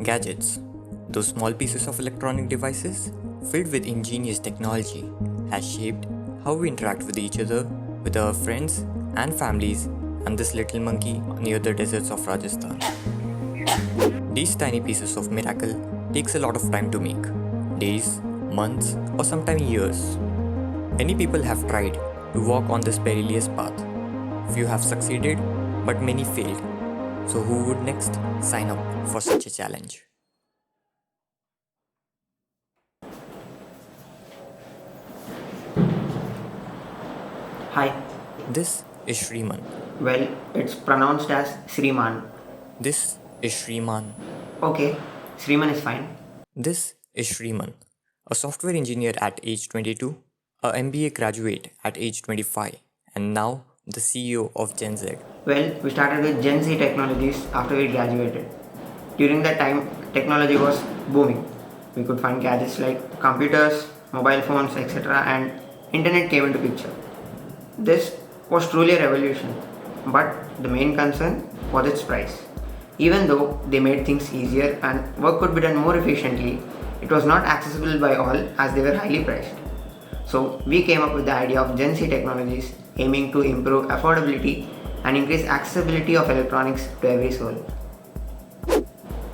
Gadgets, those small pieces of electronic devices filled with ingenious technology, has shaped how we interact with each other, with our friends and families, and this little monkey near the deserts of Rajasthan. These tiny pieces of miracle takes a lot of time to make, days, months, or sometimes years. Many people have tried to walk on this perilous path. Few have succeeded, but many failed. So who would next sign up for such a challenge? Hi. This is Shriman. Well, it's pronounced as Sriman. This is Shriman. Okay, Sriman is fine. This is Shriman, a software engineer at age 22, a MBA graduate at age 25, and now the CEO of Gen Z. Well, we started with Gen Z technologies after we graduated. During that time, technology was booming. We could find gadgets like computers, mobile phones, etc., and internet came into picture. This was truly a revolution, but the main concern was its price. Even though they made things easier and work could be done more efficiently, it was not accessible by all as they were highly priced. So we came up with the idea of Gen Z technologies aiming to improve affordability and increase accessibility of electronics to every soul.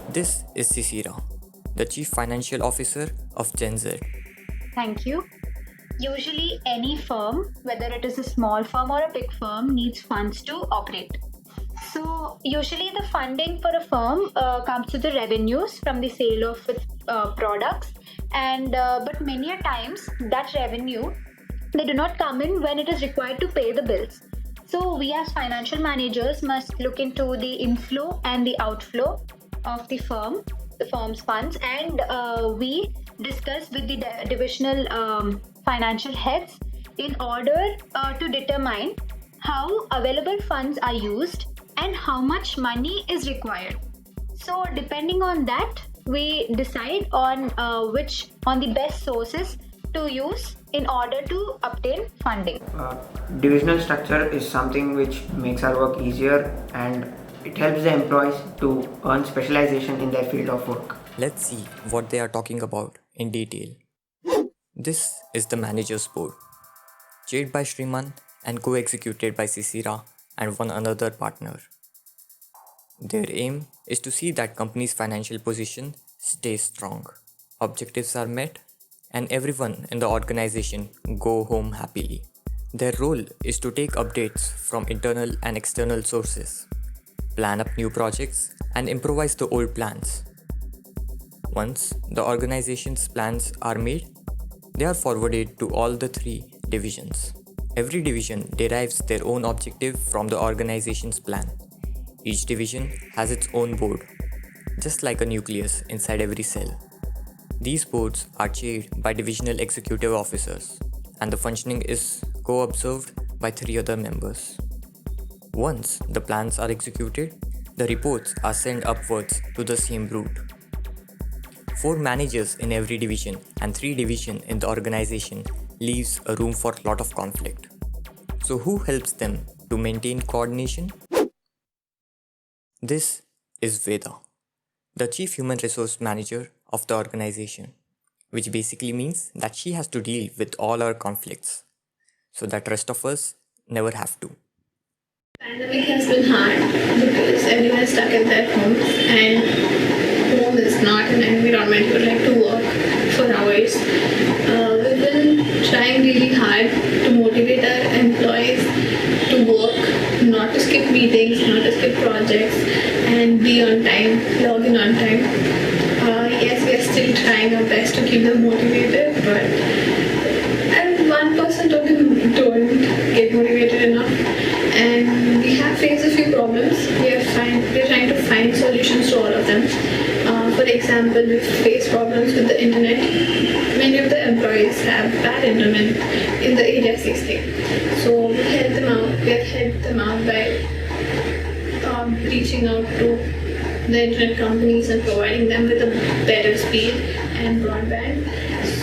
This is Sisira, the Chief Financial Officer of Gen Z. Thank you. Usually, any firm, whether it is a small firm or a big firm, needs funds to operate. So, usually, the funding for a firm comes to the revenues from the sale of its products, and but many a times that revenue they do not come in when it is required to pay the bills. So, we as financial managers must look into the inflow and the outflow of the firm's funds, and we discuss with the divisional financial heads in order to determine how available funds are used and how much money is required. So depending on that, we decide on the best sources to use in order to obtain funding. Divisional structure is something which makes our work easier and it helps the employees to earn specialization in their field of work. Let's see what they are talking about in detail. This is the manager's board, chaired by Shriman and co-executed by Sisira and one another partner. Their aim is to see that company's financial position stays strong, objectives are met, and everyone in the organization go home happily. Their role is to take updates from internal and external sources, plan up new projects, and improvise the old plans. Once the organization's plans are made, they are forwarded to all the three divisions. Every division derives their own objective from the organization's plan. Each division has its own board, just like a nucleus inside every cell. These boards are chaired by divisional executive officers, and the functioning is co-observed by three other members. Once the plans are executed, the reports are sent upwards to the same route. 4 managers in every division and 3 divisions in the organization leaves a room for a lot of conflict. So who helps them to maintain coordination? This is Veda, the Chief Human Resource Manager of the organization, which basically means that she has to deal with all our conflicts, so that rest of us never have to. Pandemic has been hard because everyone is stuck at their homes and home is not an environment you would like to work for hours. We've been trying really hard to motivate our employees to work, not to skip meetings, not to skip projects, and be on time, log in on time. Yes, we are still trying our best to keep them motivated, but and 1% of them don't get motivated enough. And we have faced a few problems. We're trying to find solutions to all of them. For example, we face problems with the internet. Many of the employees have bad internet in the areas they stay. So we help them out. We have helped them out by reaching out to the internet companies and providing them with a better speed and broadband.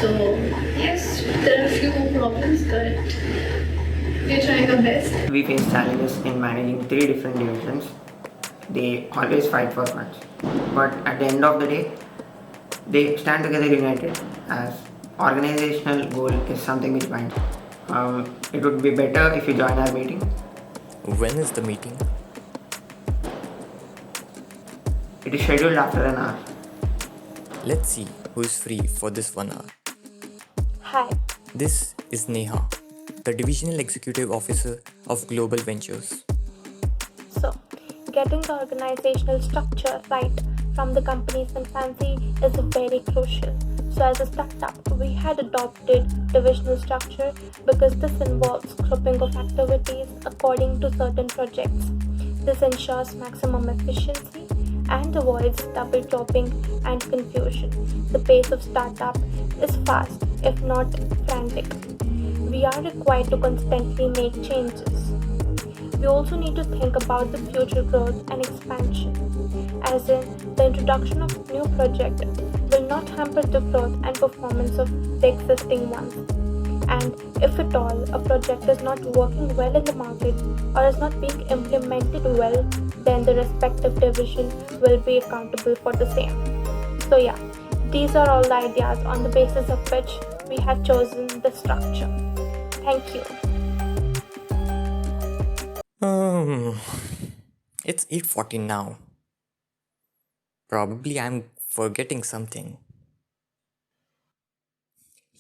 So yes, there are a few more problems, but we're trying our best. We face challenges in managing 3 different divisions. they always fight for funds. But at the end of the day, they stand together united as organizational goal is something which binds. It would be better if you join our meeting. When is the meeting? It is scheduled after an hour. Let's see who is free for this 1 hour. Hi. This is Neha, the Divisional Executive Officer of Global Ventures. So, getting the organizational structure right from the company's infancy is very crucial. So, as a startup, we had adopted divisional structure because this involves grouping of activities according to certain projects. This ensures maximum efficiency and avoids double jobbing and confusion. The pace of startup is fast, if not frantic. We are required to constantly make changes. We also need to think about the future growth and expansion, as in the introduction of new project will not hamper the growth and performance of the existing ones. And if at all a project is not working well in the market or is not being implemented well, then the respective division will be accountable for the same. So yeah, these are all the ideas on the basis of which we have chosen the structure. Thank you. It's 8:40 now. Probably I'm forgetting something.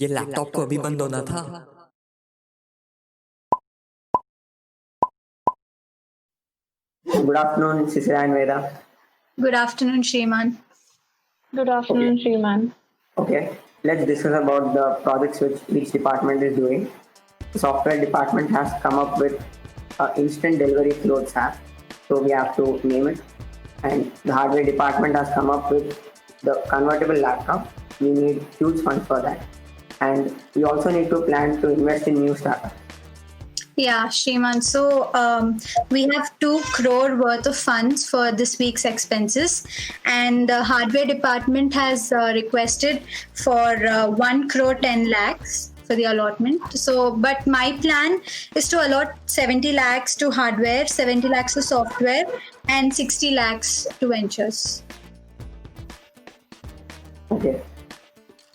ये laptop तो अभी बंद होना था. Good afternoon, Sisira and Veda. Good afternoon, Shriman. Good afternoon, Shriman. Okay, let's discuss about the projects which each department is doing. The software department has come up with an instant delivery clothes app, so we have to name it. And the hardware department has come up with the convertible laptop. We need huge funds for that. And we also need to plan to invest in new startups. Yeah, Shriman. So we have 2 crore worth of funds for this week's expenses, and the hardware department has requested for 1 crore 10 lakhs for the allotment. So, but my plan is to allot 70 lakhs to hardware, 70 lakhs to software, and 60 lakhs to ventures. Okay,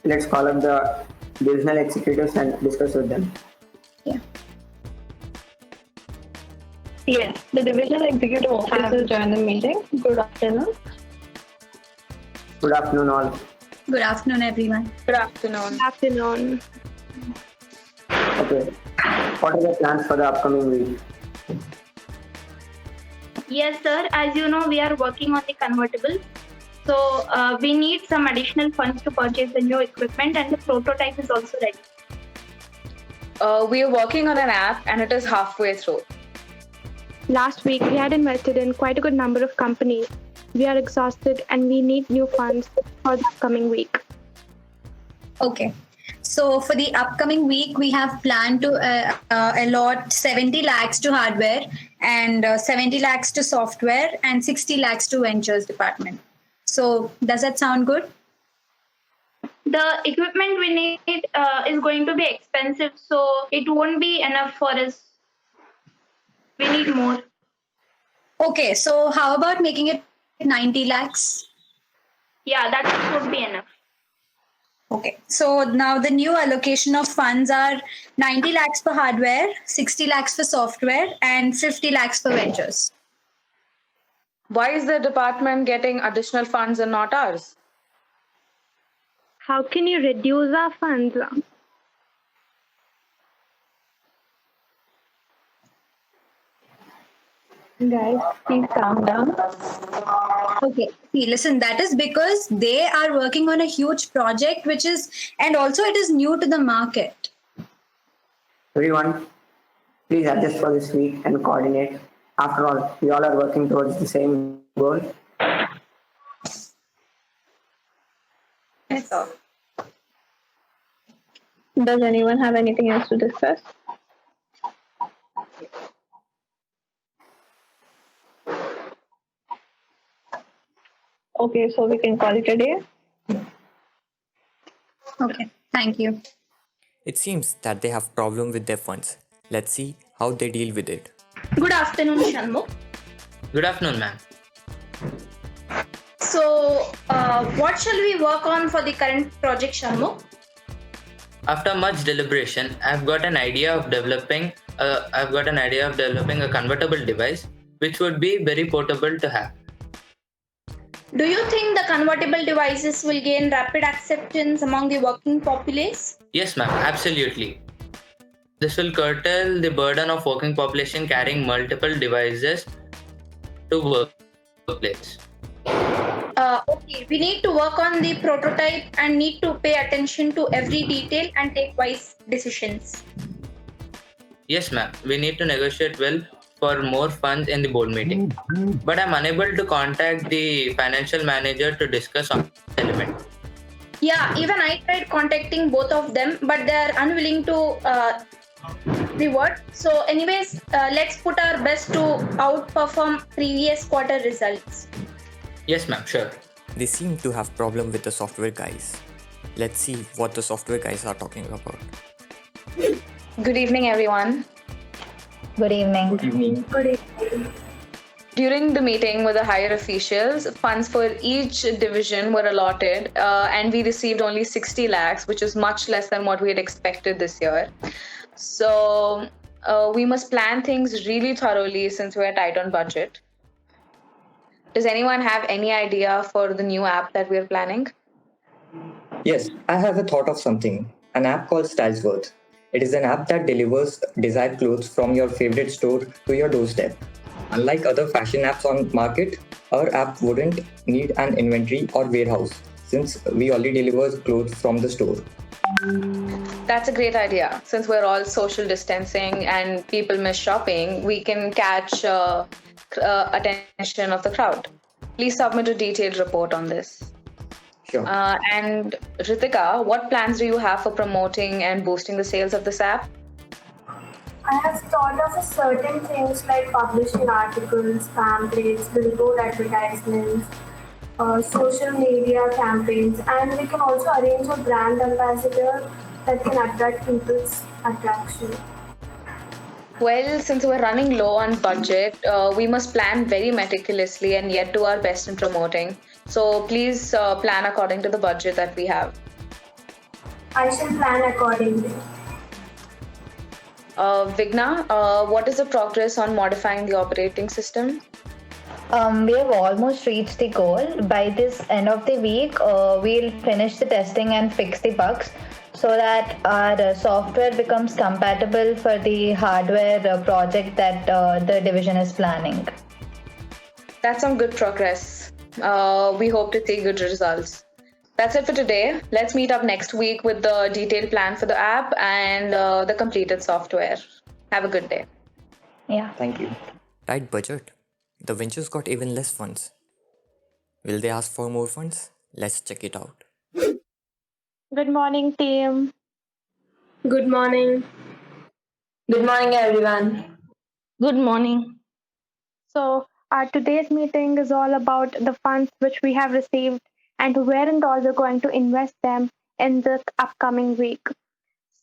let's call up the divisional executives and discuss with them. Yeah. Yes, the divisional executive officer joined the meeting. Good afternoon. Good afternoon, all. Good afternoon, everyone. Good afternoon. Good afternoon. Okay, what are the plans for the upcoming week? Yes, sir. As you know, we are working on the convertible. So we need some additional funds to purchase the new equipment, and the prototype is also ready. We are working on an app and it is halfway through. Last week, we had invested in quite a good number of companies. We are exhausted and we need new funds for the upcoming week. Okay. So for the upcoming week, we have planned to allot 70 lakhs to hardware and 70 lakhs to software and 60 lakhs to ventures department. So does that sound good? The equipment we need is going to be expensive, so it won't be enough for us. We need more. Okay, so how about making it 90 lakhs? Yeah, that would be enough. Okay, so now the new allocation of funds are 90 lakhs for hardware, 60 lakhs for software, and 50 lakhs for ventures. Why is the department getting additional funds and not ours? How can you reduce our funds? Guys, please calm down. Okay, see, listen, that is because they are working on a huge project, and also it is new to the market. Everyone, please adjust for this week and coordinate. After all, we all are working towards the same goal. Yes, sir. Does anyone have anything else to discuss? Okay, so we can call it a day. Okay, thank you. It seems that they have problem with their funds. Let's see how they deal with it. Good afternoon, Shanmugh. Good afternoon, ma'am. So, what shall we work on for the current project, Sharmu? After much deliberation, I've got an idea of developing a convertible device which would be very portable to have. Do you think the convertible devices will gain rapid acceptance among the working populace? Yes, ma'am, absolutely. This will curtail the burden of working population carrying multiple devices to workplace. Okay, we need to work on the prototype and need to pay attention to every detail and take wise decisions. Yes, ma'am, we need to negotiate well for more funds in the board meeting. But I'm unable to contact the financial manager to discuss on the element. Yeah, even I tried contacting both of them, but they are unwilling to reward. So, anyways, let's put our best to outperform previous quarter results. Yes, ma'am, sure. They seem to have problem with the software guys. Let's see what the software guys are talking about. Good evening, everyone. Good evening. During the meeting with the higher officials, funds for each division were allotted, and we received only 60 lakhs, which is much less than what we had expected this year. So we must plan things really thoroughly since we're tight on budget. Does anyone have any idea for the new app that we're planning? Yes, I have a thought of something. An app called Stylesworth. It is an app that delivers desired clothes from your favorite store to your doorstep. Unlike other fashion apps on market, our app wouldn't need an inventory or warehouse since we already deliver clothes from the store. That's a great idea. Since we're all social distancing and people miss shopping, we can catch attention of the crowd. Please submit a detailed report on this. Sure. And Ritika, what plans do you have for promoting and boosting the sales of this app? I have thought of certain things like publishing articles, pamphlets, billboard advertisements, social media campaigns, and we can also arrange a brand ambassador that can attract people's attraction. Well, since we're running low on budget, we must plan very meticulously and yet do our best in promoting. So please plan according to the budget that we have. I shall plan accordingly. Vigna, what is the progress on modifying the operating system? We have almost reached the goal. By this end of the week, we'll finish the testing and fix the bugs so that our software becomes compatible for the hardware project that the division is planning. That's some good progress. We hope to see good results. That's it for today. Let's meet up next week with the detailed plan for the app and the completed software. Have a good day. Yeah. Thank you. Tight budget. The ventures got even less funds. Will they ask for more funds? Let's check it out. Good morning, team. Good morning. Good morning, everyone. Good morning. So, our today's meeting is all about the funds which we have received and where and all we're going to invest them in the upcoming week.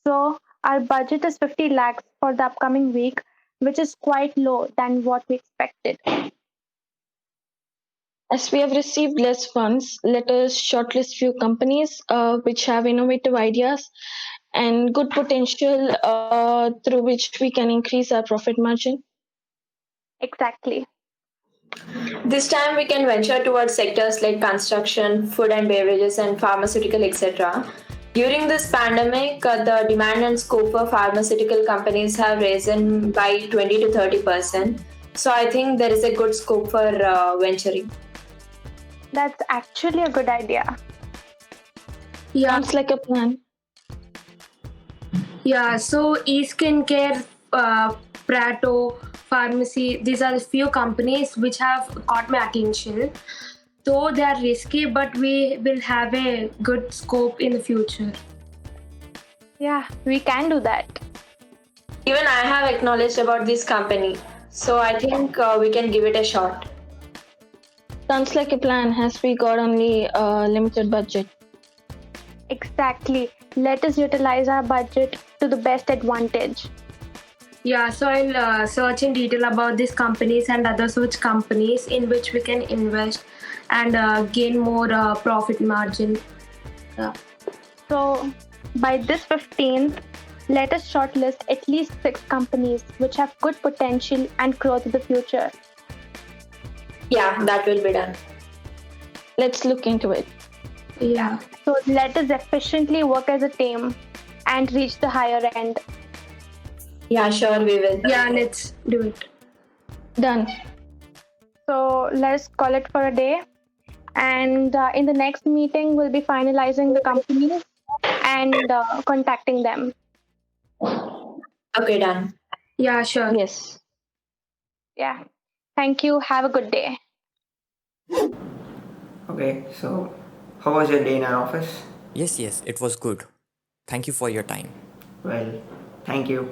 So, our budget is 50 lakhs for the upcoming week, which is quite low than what we expected. As we have received less funds, let us shortlist few companies which have innovative ideas and good potential through which we can increase our profit margin. Exactly. This time we can venture towards sectors like construction, food and beverages, and pharmaceutical, etc. During this pandemic, the demand and scope for pharmaceutical companies have risen by 20 to 30%. So I think there is a good scope for venturing. That's actually a good idea. Yeah. Sounds like a plan. Yeah, so eSkincare, Prato, Pharmacy, these are the few companies which have caught my attention. Though they are risky, but we will have a good scope in the future. Yeah, we can do that. Even I have acknowledged about this company. So I think we can give it a shot. Sounds like a plan as we got only a limited budget. Exactly. Let us utilize our budget to the best advantage. Yeah, so I'll search in detail about these companies and other such companies in which we can invest and gain more profit margin. Yeah. So by this 15th, let us shortlist at least 6 companies which have good potential and growth in the future. Yeah, that will be done. Let's look into it. Yeah. So let us efficiently work as a team and reach the higher end. Yeah, sure, we will. Yeah, let's do it. Done. So let's call it for a day. And in the next meeting, we'll be finalizing the companies and contacting them. Okay, done. Yeah, sure. Yes. Yeah. Thank you. Have a good day. Okay, so how was your day in our office? Yes, it was good. Thank you for your time. Well, thank you.